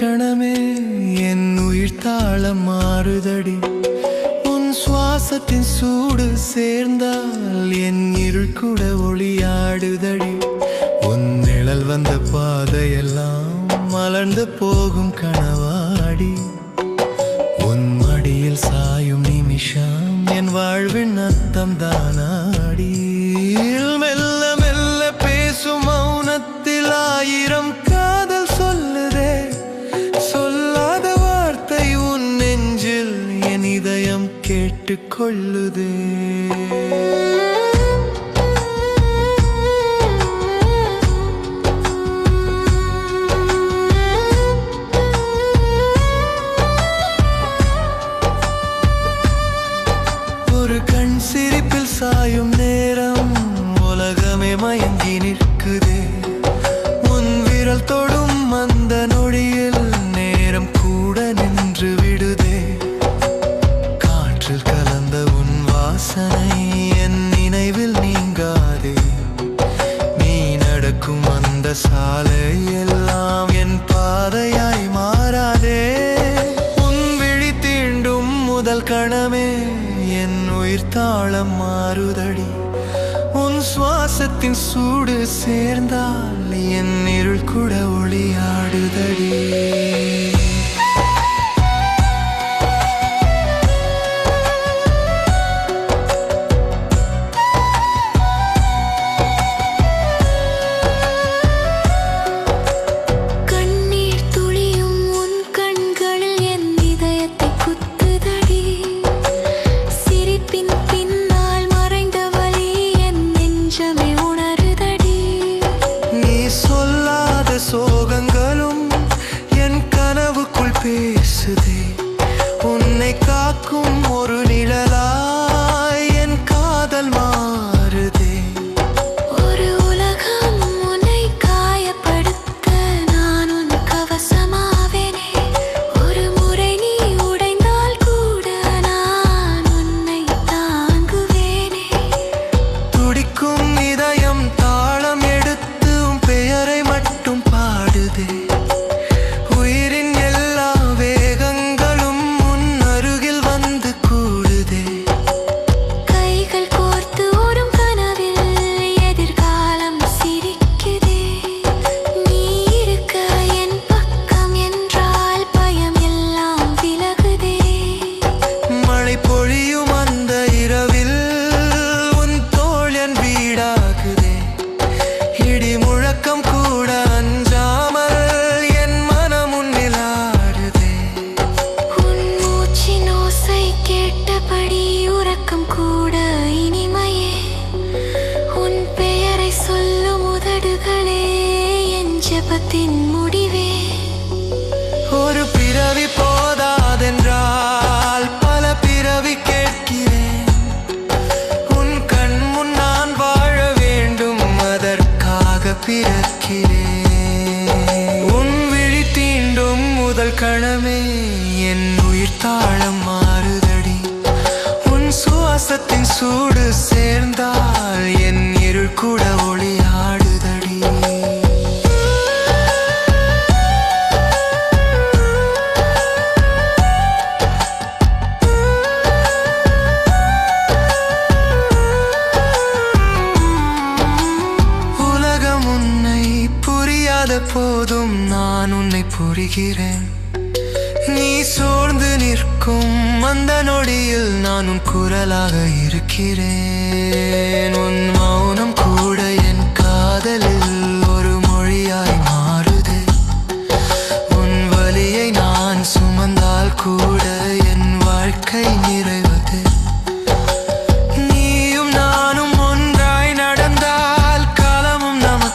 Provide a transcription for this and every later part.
கணமே என் உயிர் தாளம் மாறுதடி. உன் சுவாசத்தின் சூடு சேர்ந்தால் என் இருள் கூட ஒளியாடுதடி. உன் நிழல் வந்த பாதையெல்லாம் மலர்ந்து போகும் கனவாடி. உன் மடியில் சாயும் நிமிஷம் என் வாழ்வின் அர்த்தம் தானாடி. மெல்ல மெல்ல பேசும் மௌனத்தில் ஆயிரம் காதல் சொல்லுதே. சொல்லாத வார்த்தை உன் நெஞ்சில் என் இதயம் கேட்டுக்கொள்ளுதே. ஒரு கண் சிரிப்பில் சாயும் நேரம் உலகமே மயங்கி நிற்குதே. உன் விரல் தொடும் அந்த நொடியில் நேரம் கூட நின்று விடுதே. காற்றில் கலந்த உன் வாசனை என் நினைவில் நீங்காதே. நீ நடக்கும் அந்த சாலை எல்லாம் என் பாதையாய் மாறாதே. உன் விழி தீண்டும் முதல் கணமே என் உயிர் தாளம் மாறுதடி. உன் சுவாசத்தின் சூடு சேர்ந்தால் என் இருள் கூட ஒளியாடுதடி. சோகங்களும் என் கனவுக்குள் பேசுதே. உன்னை காக்கும் ஒரு நிழலாய் என் காதல் மாறுதே. ஒரு உலகம் உன்னை காயப்படுத்த நான் உன் கவசமாவேனே. ஒரு முறை நீ உடைந்தால் கூட நான் உன்னை தாங்குவேனே. துடிக்கும் இதயம் தாளம் எடுத்து உன் பெயரை மட்டும் பாடுதே. உயிரின் எல்லா வேகங்களும் உன் அருகில் வந்து கூடுதே. கைகள் கோர்த்து ஓடும் கனவில் எதிர்காலம் சிரிக்குதே. நீ இருக்க என் பக்கம் என்றால் பயம் எல்லாம் விலகுதே. மழை பொழியும் அந்த இரவில் உன் தோள் என் வீடாகுதே. இடி முழக்கம் கூட அஞ்சாமல் என் மனம் உன்னில் ஆடுதே. உன் மூச்சின் ஓசை கேட்டபடி உறக்கம் கூட இனிமையே. உன் பெயரை சொல்லும் உதடுகளே என் ஜெபத்தின் முடிவே. ஒரு பிறவி போதாதென்றால் பல பிறவி கேட்கிறேன். உன் கண் முன் நான் வாழ வேண்டும், அதற்காக பிறக்கிறேன். உன் விழி தீண்டும் முதல் கணமே என் உயிர் தாளம் மாறுதடி. உன் சுவாசத்தின் சூடு சேர்ந்தால் என் இருள் கூட ஒளியாடுதடி. உலகம் உன்னை புரியாத போதும் நான் உன்னை புரிகிறேன். நீ சோர்ந்து நிற்கும் அந்த நொடியில் நான் உன் குரலாக இருக்கிறேன். உன் மௌனம் கூட என் காதலில் ஒரு மொழியாய் மாறுதே. உன் வலியை நான் சுமந்தால் கூட என் வாழ்க்கை நிறைவது. நீயும் நானும் ஒன்றாய் நடந்தால் காலமும் நமது.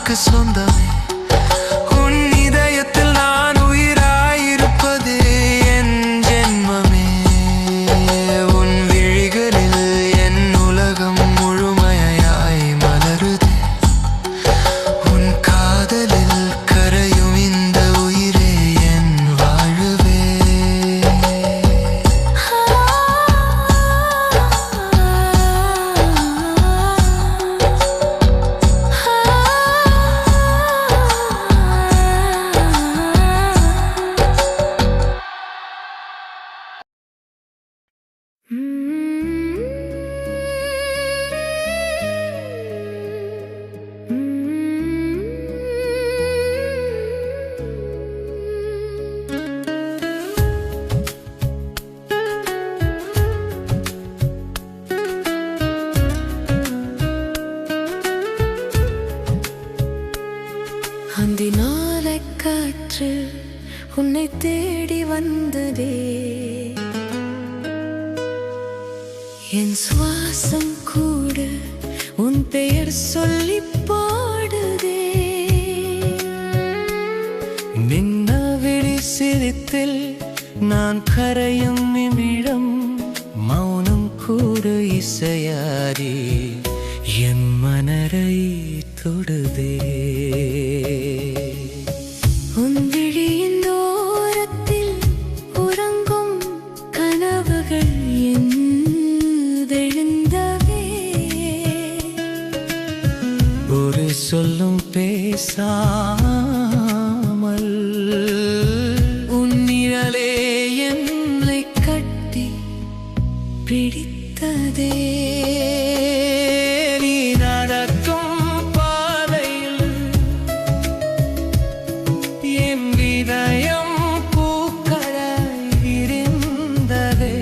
அந்தினாலை காற்று உன்னை தேடி வந்ததே, என் சுவாசம் கூட உன் பெயர் சொல்லி பாடுதே. நின்னவிழி சிரித்தில் நான் கரையும் நிமிடம், மௌனம் கூட இசையாடி என் மனரை தொடுதே. உன் விழியின் ஓரத்தில் உறங்கும் கனவுகள் எழுந்தவே, ஒரு சொல்லும் பேசாமல் உன் நிழலே என்னை கட்டி பிடித்ததே. நீ நடக்கும் பாதையில் என் இதயம் பூக்களாய் விரிந்ததே.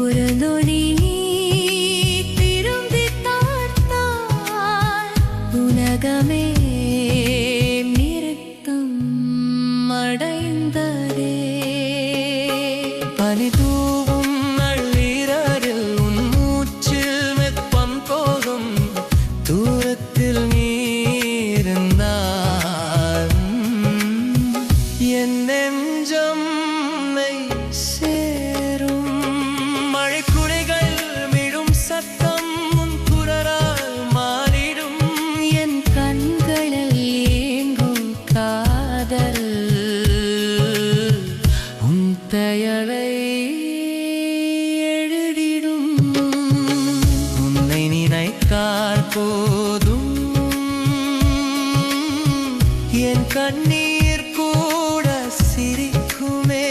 ஒரு நொடி நீ திரும்பி பார்த்தால் உலகமே நிறுத்தம் அடைந்ததே. பனி தூவும் நள்ளிரவில் உன் மூச்சில் வெப்பம் போகும், தூரத்தில் நீ இருந்தால் என் நெஞ்சம் மெய் சேரும். மழைக்குடைகள் விழும் சத்தம் உன் குரலால் மாறிடும், என் கண்களில் ஏங்கும் காதல் உன் பெயரை எழுதிடும். உன்னை நினைத்தால் போதும் என் கண்ணீர் கூட சிரிக்குமே.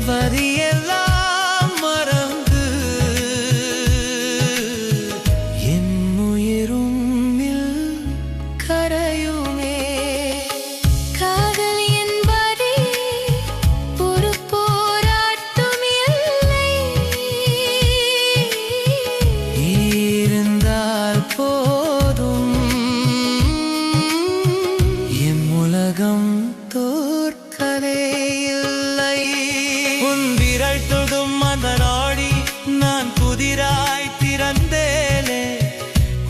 வரியெல்லாம் மறந்து என் உயிரும் கரையுமே. காதல் என்பதே ஒரு போராட்டம் இல்லை, இருந்தால் போதும் என் உலகம் தோற்கவே இல்லை. உன் விரல் தொடும் அந்த நாடி நான் புதிராய் திறந்தேனே,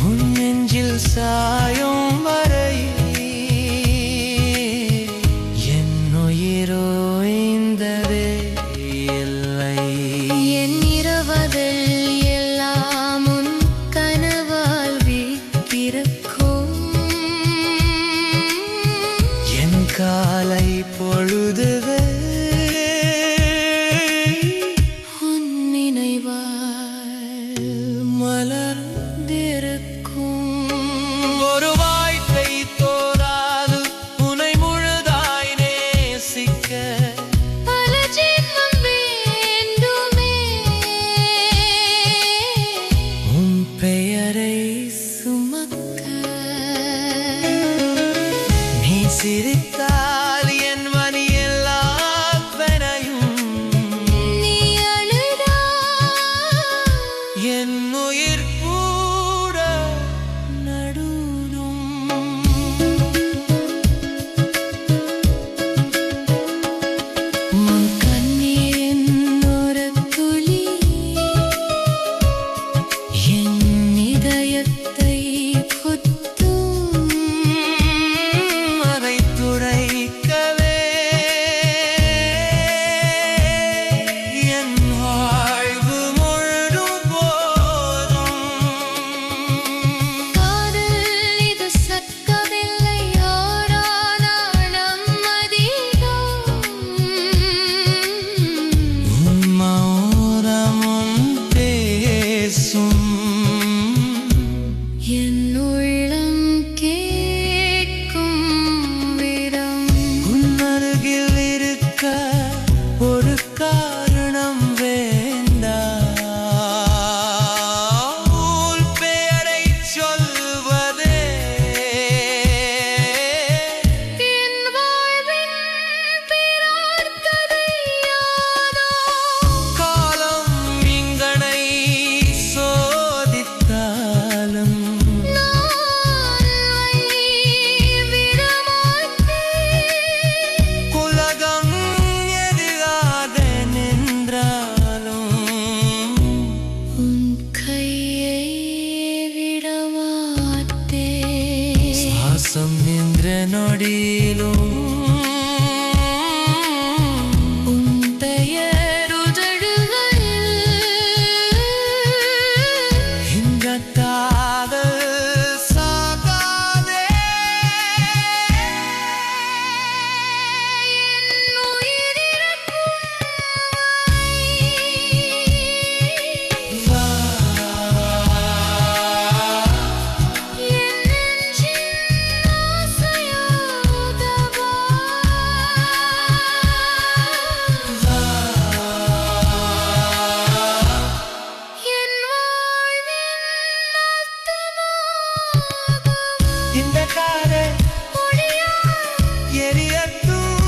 உன் நெஞ்சில் சாயும் வரை என் உயிரோ இந்ததே இல்லை. என் இரவதில் எல்லாம் உன் கனவால் வீட்டிருக்கும், என் காலை பொழுதுவே உன் நினைவால் மலர்ந்திருக்கும். ஒரு வாய்ப்பை தோறாது உன்னை முழுதாய் நேசிக்க, பல ஜென்மம் வேண்டுமே உன் பெயரை சுமக்க. நீ சிரித்தால் என் வலி எல்லாம் பெறையும், நீ அழுதால் என் உயிர் கூட நடுடும். உன் கண்ணீரின் ஒரு துளி என் இதயத்தை குத்தும். அதை துட சுவாசம் நின்ற நொடியிலும் உன் பெயர் உதடுகளில் இந்த காதல் சாகாதே. என் உயிரிழக்கும் வா, என் நெஞ்சின் ஆசையாக வா. என் வாழ்வின் அர்த்தமாக வா. இந்த காதல் எரியட்டும்,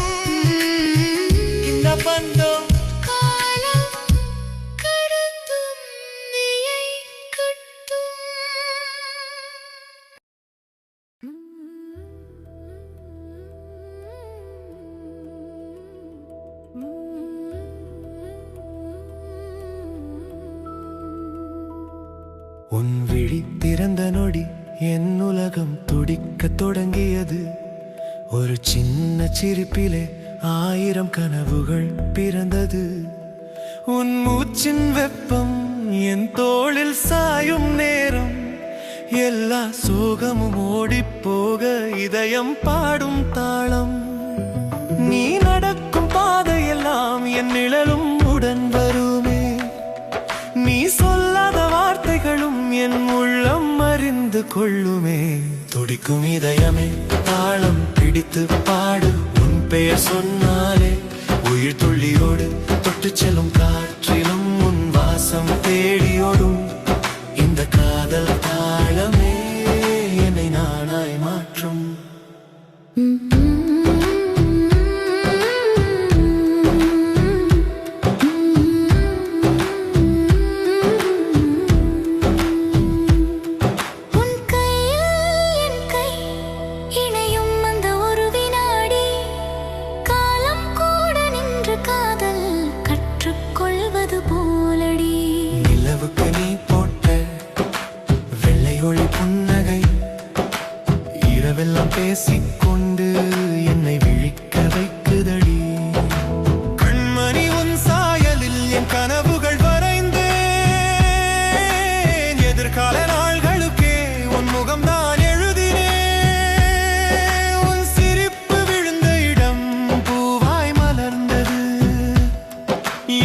இந்த பந்தம் காலம் கடந்தும் நீயை கட்டும். உன் விழி திறந்த நொடி என் உலகம் துடிக்கத் தொடங்கியது. ஒரு சின்ன சிரிப்பிலே 1000 கனவுகள் பிறந்தது. உன் மூச்சின் வெப்பம் என் தோளில் சாயும் நேரம், எல்லா சோகமும் ஓடிப்போக இதயம் பாடும் தாளம். நீ நடக்கும் பாதையெல்லாம் என் நிழலும் உடன் வருமே. நீ சொல்லாத வார்த்தைகளும் என் உள்ளம் அறிந்து கொள்ளுமே. துடிக்கும் இதயமே தாளம் பிடித்து பாடு, உன் பெயர் சொன்னாலே உயிர் துள்ளியோடு. தொட்டு செல்லும் காற்றிலும் உன் வாசம் தேடியோடும். இந்த காதல் தாளமே என்னை நானாய் மாற்றும். உன் கையில் என் கை இணையும் அந்த ஒரு வினாடி, காலம் கூட நின்று காதல் கற்றுக்கொள்வது போலடி. நிலவுக்கு நீ போட்ட வெள்ளை ஒளி புன்னகை, இரவெல்லாம் பேசிக்கொண்டு என்னை விழிக்க வைக்குதடி. கண்மணி உன் சாயலில் என் கனவுகள் வரைந்தேன். எதிர்கால நாள்களுக்கே உன் முகம்தான் எழுதினேன். உன் சிரிப்பு விழுந்த இடம் பூவாய் மலர்ந்தது.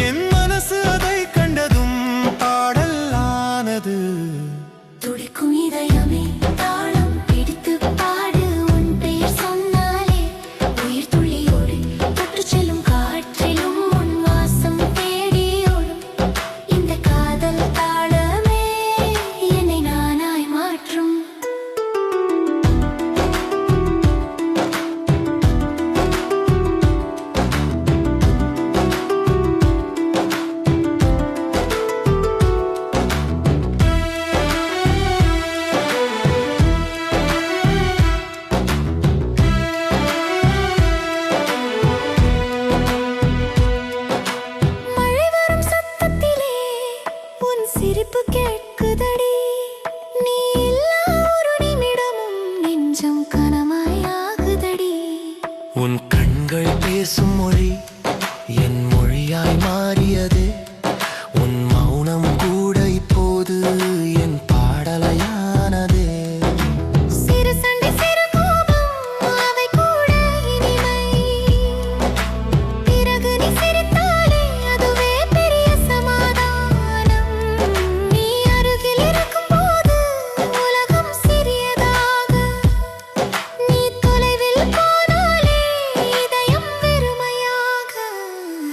என் மனசு அதை கண்டதும் பாடல் ஆனது. துடிக்கும் இதயமே தாளம் பிடித்து பாடு, உன் பெயர் சொன்னாலே உயிர் துளியோடு. தொட்டு செல்லும் காற்றிலும் உன் வாசம் தேடியோடும். இந்த காதல் தாளமே என்னை நானாய் மாற்றும். மழை வரும் சத்தத்திலே உன் சிரிப்பு கேட்குதடி. நீ இல்லா ஒரு நிமிடமும் நெஞ்சம் கனமாய் ஆகுதடி. உன் கண்கள் பேசும் மொழி என் மொழியாய் மாறியது. உன் மௌனம் கூட இப்போது என் பாடலையானது. சிறு சண்டை சிறு கோபம் அவை கூட இனிமை. பிறகு நீ சிரித்தாலே அதுவே பெரிய சமாதானம். நீ அருகில் இருக்கும் போது உலகம் சிறியதாக, நீ தொலைவில் போனாலே இதயம் வெறுமையாக.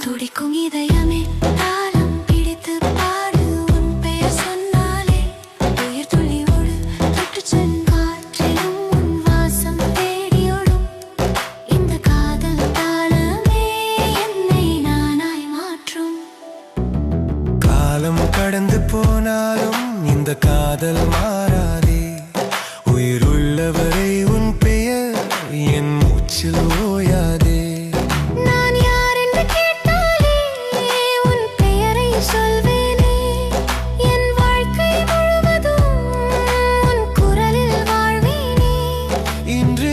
துடிக்கும் இதயமே தாளம் பிடித்து பாடு, உன் பெயர் சொன்னாலே உயிர் துளியோடு. தொட்டு சென் காற்றிலும் உன் வாசம் தேடியோடும். இந்த காதல் தாளமே என்னை நானாய் மாற்றும். காலம் கடந்து போனாலும் இந்த காதல் மாறாதே. உயிருள்ளவரை உன் பெயர் என் மூச்சில் ஓயாதே. நான் யார் என்று கேட்டாலே உன் பெயரை சொல்வேனே. என் வாழ்க்கை முழுவதும் உன் குரலில் வாழ்வேனே. இன்று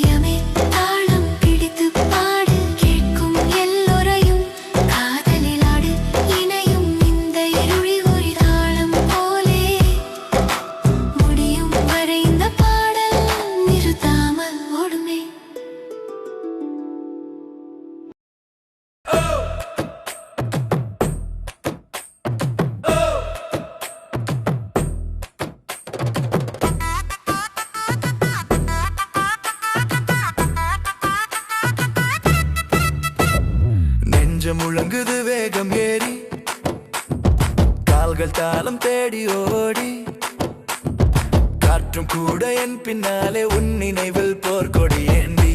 இதயமே தாளம் பிடித்து பாடு கேட்கும் எல்லோரையும் காதலில் ஆடு இணையும் இந்த இருளி ஒரு தாளம் போலே முடியும் வரை இந்த பாடல் நிறுத்தாமல் ஓடுமே. நெஞ்சம் முழங்குது வேகம் ஏறி கால்கள் தாளம் தேடி ஓடி காற்றும் கூட என் பின்னாலே உன் நினைவில் போர்க்கொடி ஏந்தி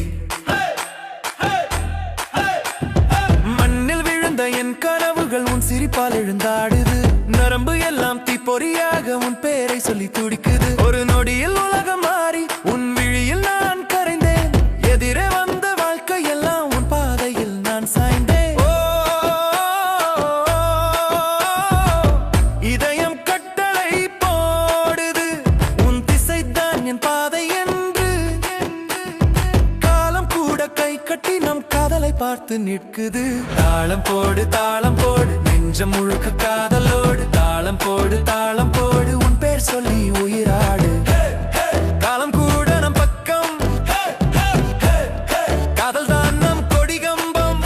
மண்ணில் விழுந்த என் கனவுகள் உன் சிரிப்பால் எழுந்தாடுது நரம்பு எல்லாம் தீப்பொறியாக உன் பேரை சொல்லி துடிக்குது ஒரு நொடியில் உலகம் மாறி உன் விழியில் நான் கரைந்தேன் எதிரே வந்த வாழ்க்கை எல்லாம் உன் பாதையில் நான் சாய்ந்தேன் இதயம் கட்டளை போடுது உன் திசைதான் என் பாதை என்று காலம் கூட கை கட்டி நம் காதலை பார்த்து நிற்குது தாளம் போடு நெஞ்சம் முழுக்க காதலோடு தாளம் போடு உன் பேர் சொல்லி உயிராடு காலம் கூட நம் பக்கம் காதல் தான் நம் கொடிகம்பம்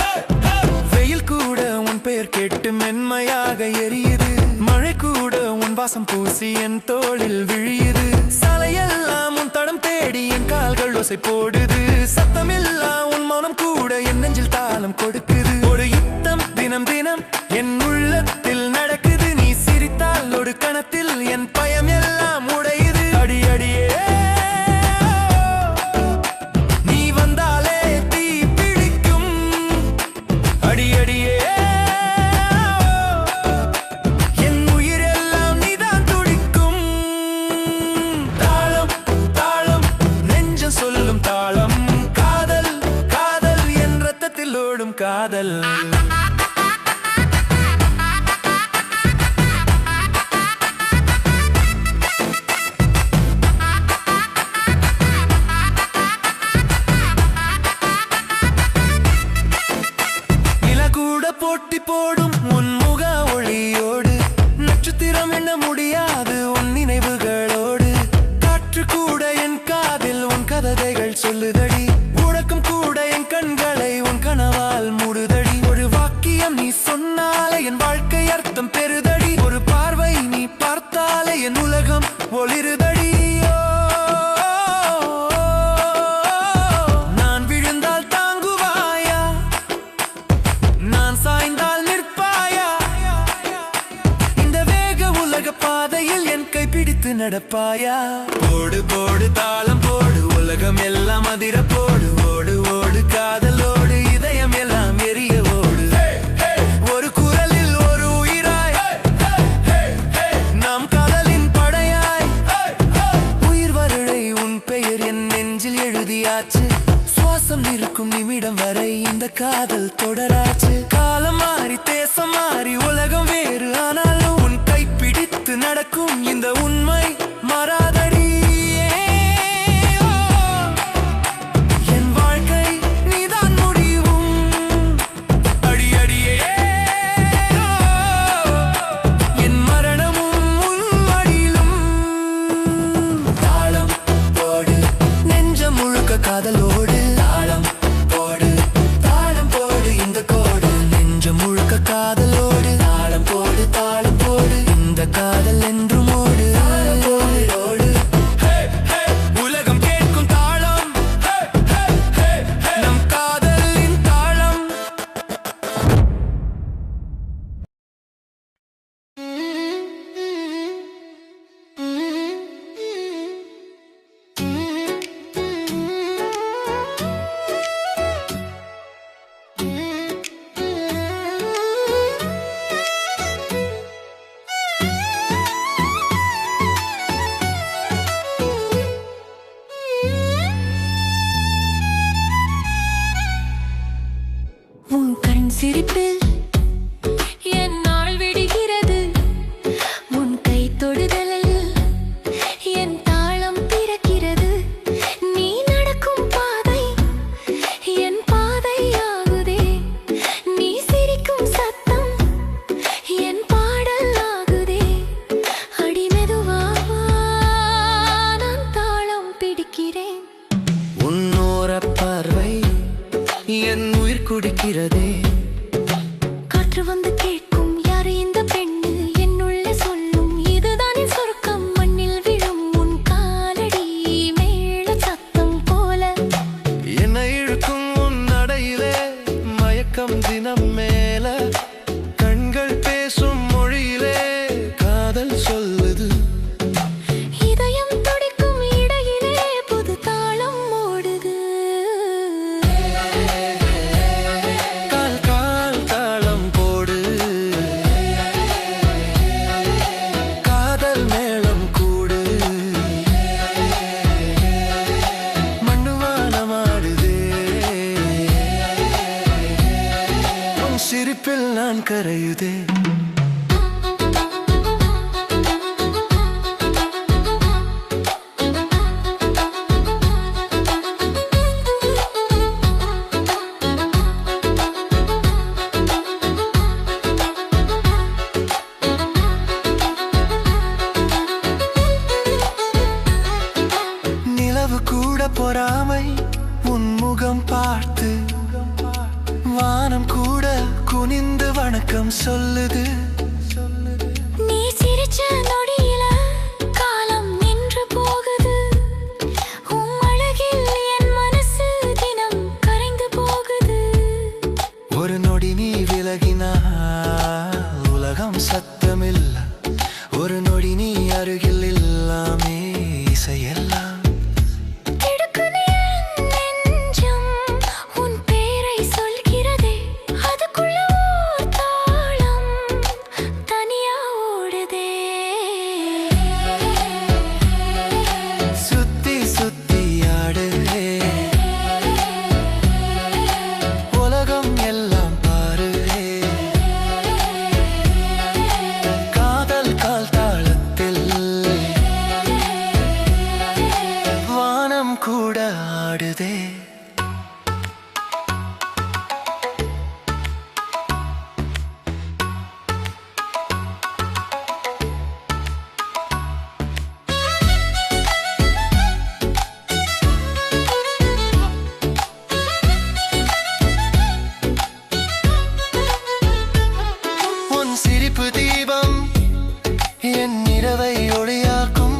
வெயில் கூட உன் பெயர் கேட்டு மென்மையாக எரியுது மழை கூட உன் வாசம் பூசி என் தோளில் விழியுது சாலையெல்லாம் உன் தடம் தேடி என் கால்கள் ஓசை போடுது சத்தமில்லா உன் மௌனம் கூட என் நெஞ்சில் தாளம் கொடுக்குது ஒரு யுத்தம் தினம் தினம் என் உள்ளத்தில் நடக்குது நீ சிரித்தால் ஒரு கணத்தில் என் பயம் எல்லாம் உடையுது அடி அடியே நீ வந்தாலே தீ பிடிக்கும் அடி அடியே என் உயிரெல்லாம் நீதான் துடிக்கும் தாளம் தாளம் நெஞ்சம் சொல்லும் தாளம் காதல் காதல் என் ரத்தத்தில் ஓடும் காதல் போட்டி போடும் உன் முக ஒளியோடு நட்சத்திரம் எண்ண முடியாது உன் நினைவுகளோடு காற்று கூட என் காதில் உன் கதைகள் சொல்லுதடி உறக்கம் கூட என் கண்களை உன் கனவால் மூடுதடி ஒரு வாக்கியம் நீ சொன்னாலே என் வாழ்க்கை அர்த்தம் பெறுதடி ஒரு பார்வை நீ பார்த்தாலே என் உலகம் ஒளிருதடி நான் விழுந்தால் தாங்குவாயா நான் சாய்ந்தால் நிற்பாயா இந்த வேக உலக பாதையில் என் கை பிடித்து நடப்பாயா போடு தாளம் போடு உலகம் எல்லாம் அதிர போடு ஓடு ஓடு காதலோடு இதயம் எல்லாம் எரிய ஓடு ஒரு குரலில் ஒரு உயிராய் நாம் காதலின் படையாய் உயிர் வருடை உன் பெயர் என் நெஞ்சில் எழுதியாச்சு சுவாசம் இருக்கும் நிமிடம் வரை இந்த காதல் தொடராச்சு காலம் மாறி தேசம் மாறி உலகம் வேறு ஆனாலும் உன் கை பிடித்து நடக்கும் இந்த உண்மை மாறாதடி என் வாழ்க்கை நீதான் முடிவும் அடி அடியே என் மரணமும் உன் அடியிலும் தாளம் போடு நெஞ்சம் முழுக்க காதலோடு தாளம் போடு இந்த கோடு நெஞ்சம் முழுக்க காதலோடு தாளம் போடு இந்த காதல் என்றும் ஓடு இருக்கிறதே. காற்று வந்து கேட்கும் யாரு இந்த பெண்ணு என்னுள்ளே சொல்லும் இதுதான் என் சொர்க்கம். மண்ணில் விழும் உன் காலடி மேல சத்தம் போல என்னை இழுக்கும் உன் நடையிலே மயக்கம் தினம் மேல. கண்கள் பேசும் மொழியிலே காதல் சொல்லுது. இதயம் துடிக்கும் இடையிலே புது தாளம் ஓடுது. கால் கால் தாளம் போடு, காதல் மேளம் கூடு. மண்ணுவானமாடுதே, உன் சிரிப்பில் நான் கரையுதே. நிலவு கூட பொறாமை உன் முகம் பார்த்து, வானம் கூட குனிந்து வணக்கம் சொல்லுது. நீ சிரிச்ச நொடியில காலம் நின்று போகுது. உன் அழகில் என் மனசு தினம் கரைந்து போகுது. ஒரு நொடி நீ விலகினால் உலகம் சத்தமில்ல. ஒரு நொடி நீ அருகில் இல்லாமே இசையெல்லாம். திடுக்குனு என் நெஞ்சம் உன் பேரை சொல்கிறதே. அதுக்குள்ள ஓர் தாளம் தனியா ஓடுதே. சுத்தி சுத்தி ஆடுதே, உலகம் எல்லாம் பாருதே. காதல் கால் தாளத்தில் வானம் கூட ஆடுதே. உன் சிரிப்பு தீபம் என் இரவை ஒளியாக்கும்.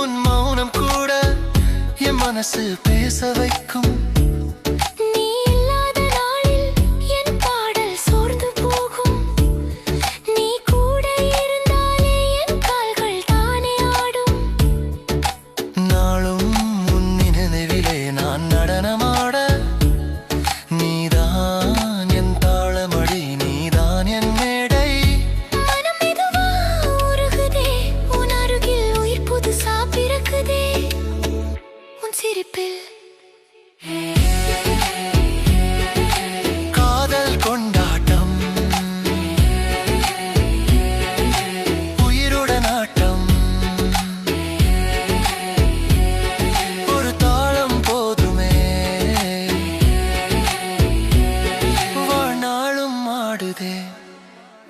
உன் மௌனம் கூட என் மனசு பேச வைக்கும். நீ இல்லாத நாளில் என் பாடல் சோர்ந்து போகும். நீ கூட இருந்தாலே என் கால்கள் தானே ஆடும். நாளும் உன் நினைவிலே நான் நடனமாட. நீதான் என் தாளமடி, நீதான் என் மேடை. மனம் மெதுவா உருகுதே. உன் அருகில் உயிர் புதுசா பிறக்குதே. உன் சிரிப்பில் காதல் கொண்டாட்டம், உயிருடன் ஆட்டம். ஒரு தாளம் போதுமே, வாழ்நாளும் ஆடுதே.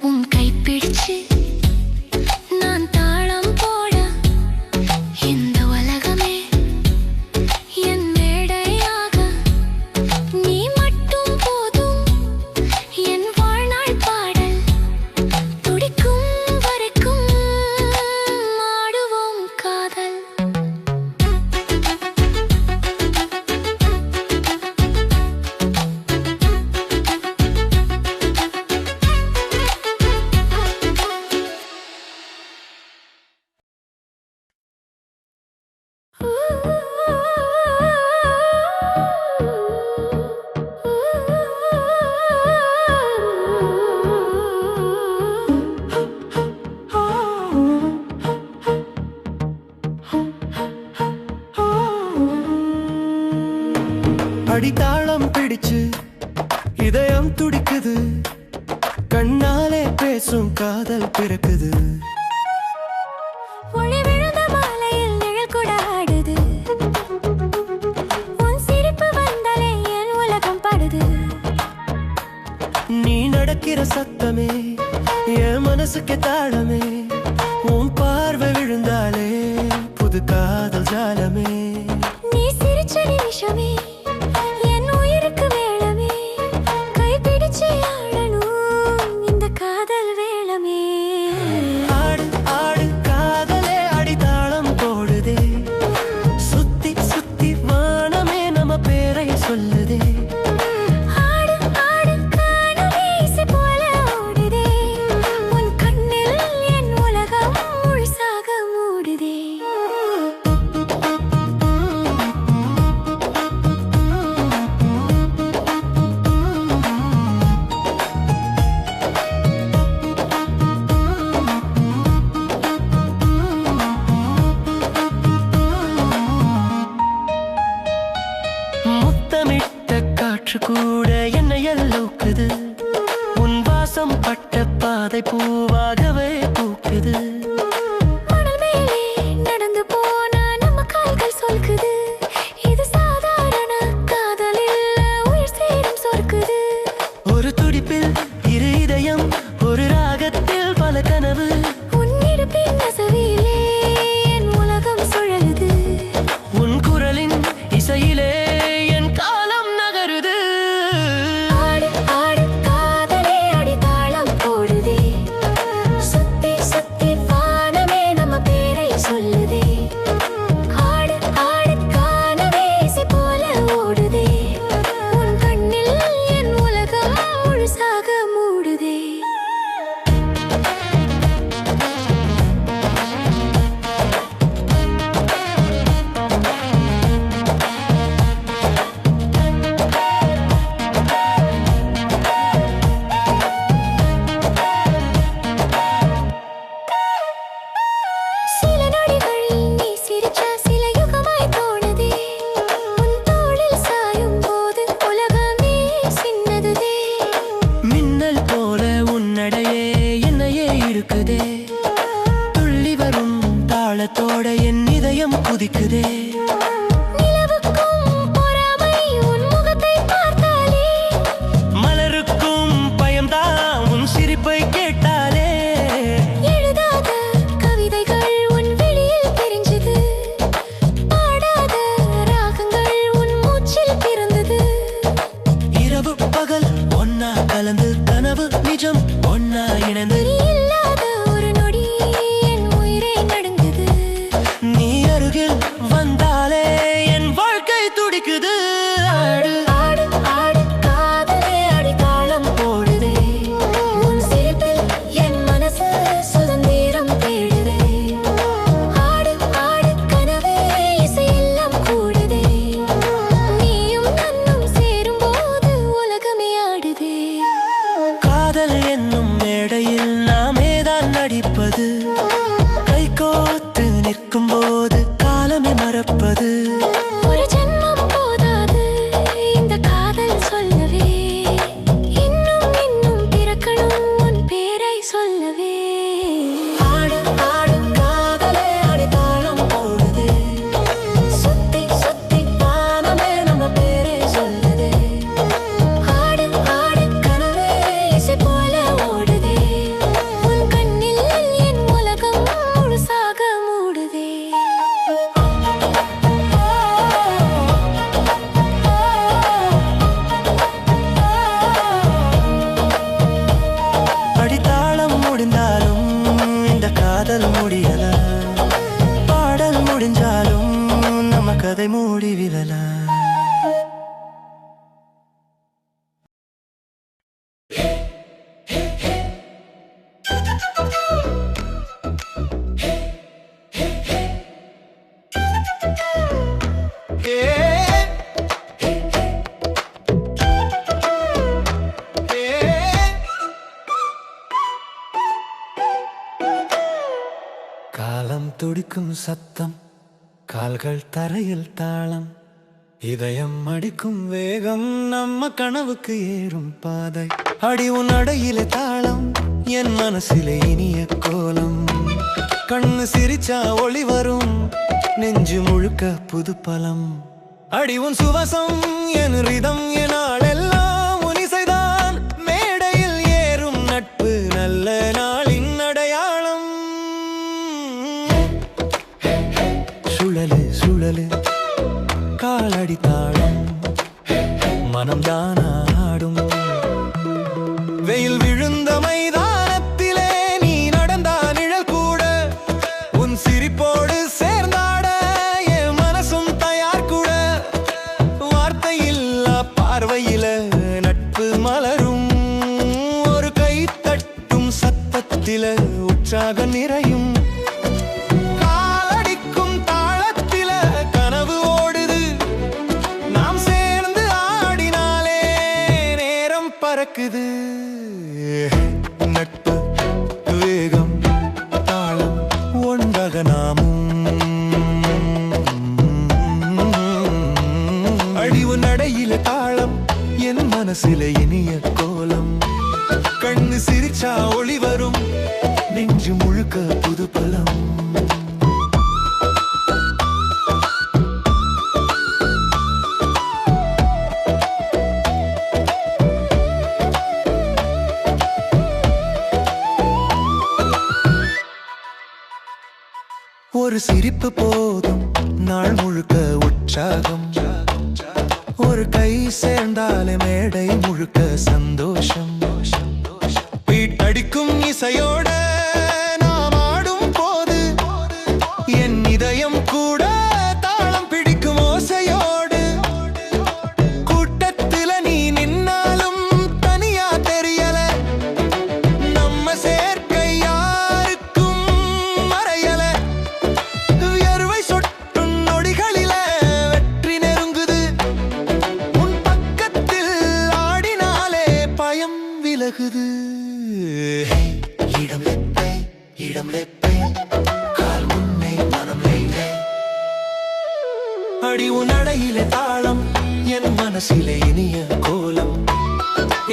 உன் கைப்பிடிச்சு நான் தாளம் போட இந்த உலகமே என் மேடையாக நீ மட்டும் போதும். என் வாழ்நாள் பாடல் துடிக்கும் வரைக்கும் ஆடுவோம் காதல். அடித்தாளம் பிடிச்சு இதயம் துடிக்குது. கண்ணாலே பேசும் காதல் பிறக்குது. ஒளி விழுந்த மாலையில் நிழல் கூட ஆடுது. உன் சிரிப்பு வந்தாலே என் உலகம் பாடுது. நீ நடக்கிற சத்தமே என் மனசுக்கு தாளமே. உன் பார்வை விழுந்தாலே புது காதல் ஜாலமே. நீ சிரிச்ச நிமிஷமே என் உயிருக்கு வேளமே. கை ஓடுதே. ஆடு ஆடு காணலே இசை போல ஓடுதே. உன் கண்ணில் என் உலகம் முழுசாக மூடுதே. முத்தமிட்ட காற்று கூட என்னை எல்லோக்குது. உன் வாசம் பட்ட பாதை பூவாகவே பூக்குது. மணல் மேலே நடந்து போனா நம்ம கால்கள் சொல்குது. இது சாதாரண காதல் இல்ல, உயிர் சேரும் சொர்க்குது. ஒரு துடிப்பில் இரு இதயம், ஒரு ராகத்தில் பல கனவு. உன் இடுப்பின் நசவிலே என் உலகம் சுழலுது. உன் குரலின் இசையிலே என் காலம் நகருது. ஆடு ஆடு காதலே அடித்தாளம் போடுதே. சுத்தி சுத்தி வானமே நம்ம பேரை சொல்லுதே. ஆடு ஆடு காணவே இசை போல ஓடுதே. உன் கண்ணில் என் உலகம் முழுசாக மூடுதே. சில நொடிகள் நீ சிரிச்சா சில யுகமாய் தோணுதே. உன் தோளில் சாயும் போது உலகமே சின்னதுதே. மின்னல் போல உன்னடையே என்னையே இழுக்குதே. துள்ளி வரும் தாளத்தோட என் இதயம் குதிக்குதே. நிலவுக்கும் பொறாமை உன் முகத்தை பார்த்தாலே. மலருக்கும் பயம்தான் உன் சிரிப்பை கேட்டாலே. எழுதாத கவிதைகள் உன் விழியில் தெரிஞ்சது. பாடாத ராகங்கள் உன் மூச்சில் பிறந்தது. இரவு பகல் ஒன்னா கலந்து கனவு நிஜம் ஒன்னா இணைந்து. நீ இல்லாத ஒரு நொடி என் உயிரே நடுங்குது. நீ அருகில் வந்தாலே என் வாழ்க்கை துடிக்குது. ஆடு ஆடு ஆடு காதலே அடித்தாளம் போடுதே. உன் சிரிப்பில் என் மனசு சுதந்திரம் தேடுதே. ஆடு ஆடு கனவே இசையெல்லாம் கூடுதே. நீயும் நன்னும் சேரும்போது உலகமே ஆடுதே. காதல் என்னும் மேடையில் நாமேதான் நடிப்பது. கை கோத்து நிற்கும் போது காலமே மறப்பது. ஒரு ஜென்மம் போதாது இந்த காதல் சொல்லவே. இன்னும் இன்னும் பிறக்கணும் உன் பேரை சொல்லவே. ஆடு ஆடு காதலே அடித்தாளம் போடுதே. சுத்தி சுத்தி வானமே நம்ம பேரை சொல்லுதே. ஆடு ஆடு கனவே இசை போல ஓடுதே. உன் கண்ணில் என் உலகம் முழுசாக மூடுதே. அடித்தாளம் முடிந்தாலும் இந்த காதல் முடியல. பாடல் முடிஞ்சாலும் நம்ம கதை மூடிவிடல. காலம் துடிக்கும் சத்தம், கால்கள் தரையில் தாளம். இதயம் அடிக்கும் வேகம், நம்ம கனவுக்கு ஏறும் பாதை. அடி உன் அடையிலே தாளம், என் மனசிலே இனிய கோலம். கண்ணு சிரிச்சா ஒளி வரும், நெஞ்சு முழுக்க புது பலம். அடி உன் சுவாசம் என் ரிதம், என் ஆளெல்லாம் உன் இசைதான். மேடையில் ஏறும் நட்பு நல்ல நாளின் அடையாளம். சுழலு சுழலு காலடி தாளம், மனம் தானாடும். வெயில் விழுந்த மைதானத்திலே நீ நடந்தா நிழல் கூட. உன் சிரிப்போடு சேர்ந்தாட என் மனசும் தயார் கூட. வார்த்தையில்லா பறக்குது. நட்பு, வேகம், தாளம் ஒன்றாக நாமும். அழிவு நடையில தாளம், என் மனசில இனிய கோலம். கண்ணு சிரிச்சா ஒளி வரும், நெஞ்சு முழுக்க புது பலம். ஒரு சிரிப்பு போதும் நாள் முழுக்க உற்சாகம். ஒரு கை சேர்ந்தாலே மேடை முழுக்க சந்தோஷம். வீட்டடிக்கும் இசையோட நாம் ஆடும் போது என் இதயம் கூட தாளம் பிடிக்கும் ஓசையோடு. கூட்டத்துல நீ நின்னாலும் தனியா தெரியல, நம்ம சேர்க்கை யாருக்கும் மறையல. வியர்வை சொட்டும் நொடிகளில வெற்றி நெருங்குது. உன் பக்கத்தில் ஆடினாலே பயம் விலகுது. இடம் லெப்பை, இடம் லெப்பை, கால் முன்னே மனம் லைலே. அடிவு நடையிலே தாளம், என் மனசிலே இனிய கோலம்.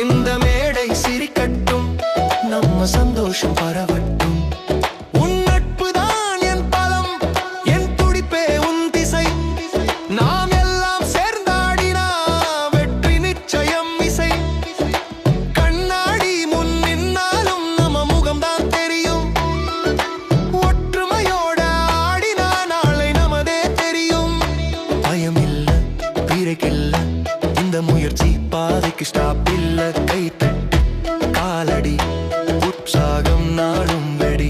இந்த மேடை சிரிக்கட்டும், நம்ம சந்தோஷம் பரவட்டும். உன் நட்பு தான் என் பலம், என் துடிப்பே உன் திசை. நாம் எல்லாம் சேர்ந்தாடினா வெற்றி நிச்சயம் இசை. கண்ணாடி முன் நின்னாலும் நம்ம முகம்தான் தெரியும். ஒற்றுமையோட ஆடினா நாளை நமதே தெரியும். பயமில்ல, பிறக்கில்ல, இந்த முயற்சி பாதைக்கு ஸ்டாப் இல்ல. கை தட்டு, காலடி, உற்சாகம் நாளும் வெடி.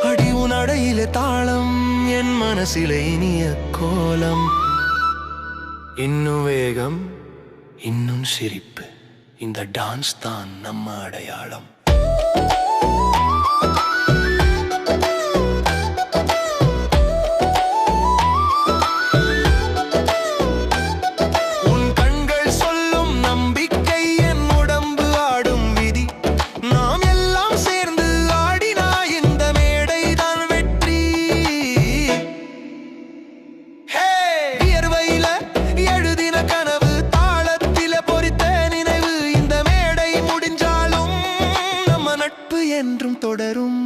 அடி உன் அடையிலே தாளம், என் மனசிலே இனிய கோலம். இன்னும் வேகம், இன்னும் சிரிப்பு, இந்த டான்ஸ் தான் நம்ம அடையாளம். உன் கண்கள் சொல்லும் நம்பிக்கை, என் உடம்பு ஆடும் விதி. நாம் எல்லாம் சேர்ந்து ஆடினா இந்த மேடை தான் வெற்றி. வியர்வையில எழுதின கனவு, தாளத்தில பொறித்த நினைவு. இந்த மேடை முடிஞ்சாலும் நம்ம நட்பு என்றும் தொடரும்.